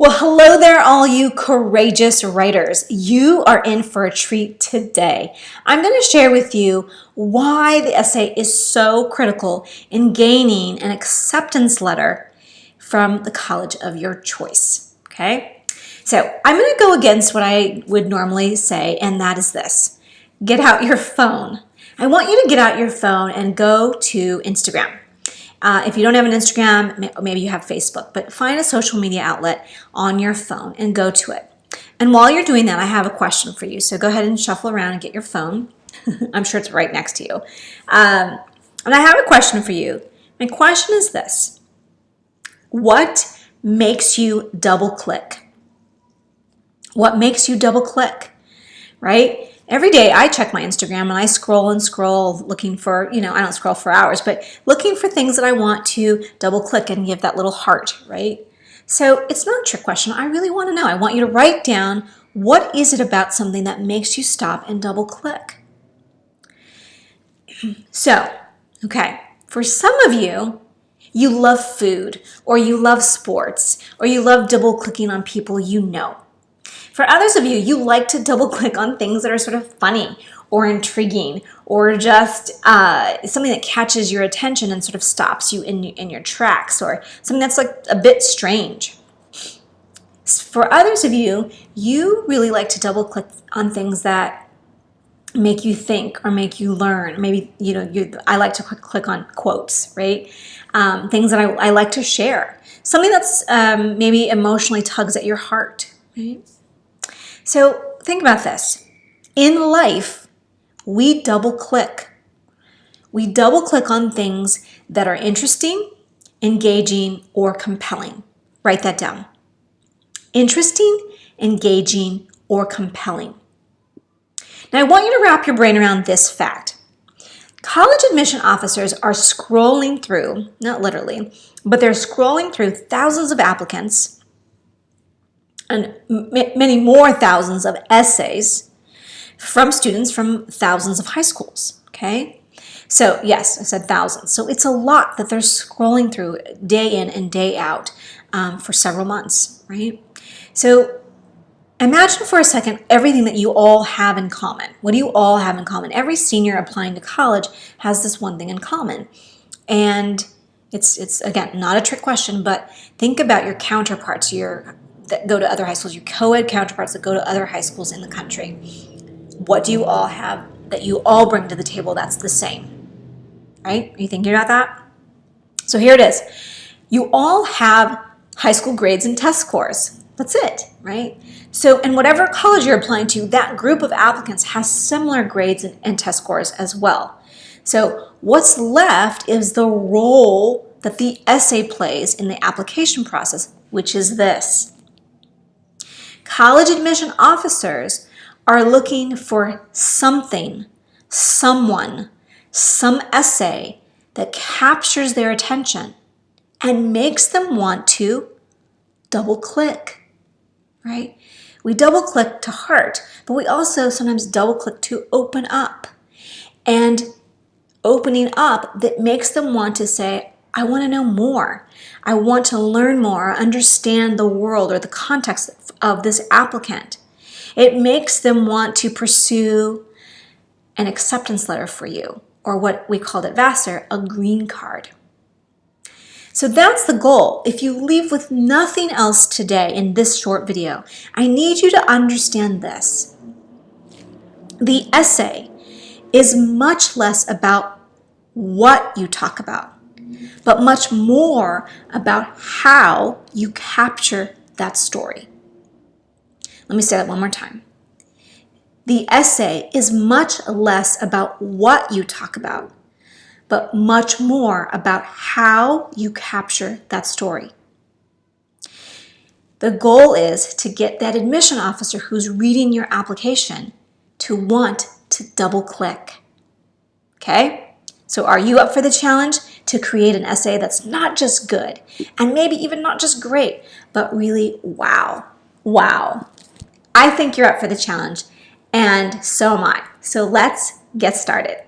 Well, hello there, all you courageous writers. You are in for a treat today. I'm going to share with you why the essay is so critical in gaining an acceptance letter from the college of your choice. Okay? So I'm going to go against what I would normally say, and that is this. Get out your phone. I want you to get out your phone and go to Instagram. If you don't have an Instagram, maybe you have Facebook, but find a social media outlet on your phone and go to it. And while you're doing that, I have a question for you. So go ahead and shuffle around and get your phone. I'm sure it's right next to you. And I have a question for you. My question is this. What makes you double click? What makes you double click, right? Every day I check my Instagram and I scroll and scroll looking for, I don't scroll for hours, but looking for things that I want to double click and give that little heart, right? So it's not a trick question. I really want to know. I want you to write down, what is it about something that makes you stop and double click? So, okay, for some of you, you love food, or you love sports, or you love double clicking on people you know. For others of you, you like to double click on things that are sort of funny or intriguing or just something that catches your attention and sort of stops you in your tracks, or something that's like a bit strange. For others of you, you really like to double click on things that make you think or make you learn. Maybe, I like to click on quotes, right? Things that I like to share. Something that's maybe emotionally tugs at your heart, right? So think about this. In life, we double click. We double click on things that are interesting, engaging, or compelling. Write that down. Interesting, engaging, or compelling. Now I want you to wrap your brain around this fact. College admission officers are scrolling through, not literally, but they're scrolling through thousands of applicants and many more thousands of essays from students from thousands of high schools, okay? So yes, I said thousands. So it's a lot that they're scrolling through day in and day out for several months, right? So imagine for a second everything that you all have in common. What do you all have in common? Every senior applying to college has this one thing in common. And it's again, not a trick question, but think about your counterparts, that go to other high schools, your co-ed counterparts that go to other high schools in the country. What do you all have that you all bring to the table that's the same? Right? Are you thinking about that? So here it is. You all have high school grades and test scores. That's it, right? So in whatever college you're applying to, that group of applicants has similar grades and test scores as well. So what's left is the role that the essay plays in the application process, which is this. College admission officers are looking for something, someone, some essay that captures their attention and makes them want to double click, right? We double click to heart, but we also sometimes double click to open up. And opening up that makes them want to say, I want to know more. I want to learn more, understand the world or the context of this applicant. It makes them want to pursue an acceptance letter for you, or what we called at Vassar, a green card. So that's the goal. If you leave with nothing else today in this short video, I need you to understand this. The essay is much less about what you talk about, but much more about how you capture that story. Let me say that one more time. The essay is much less about what you talk about, but much more about how you capture that story. The goal is to get that admission officer who's reading your application to want to double click. Okay? So are you up for the challenge to create an essay that's not just good, and maybe even not just great, but really wow. Wow. I think you're up for the challenge, and so am I. So let's get started.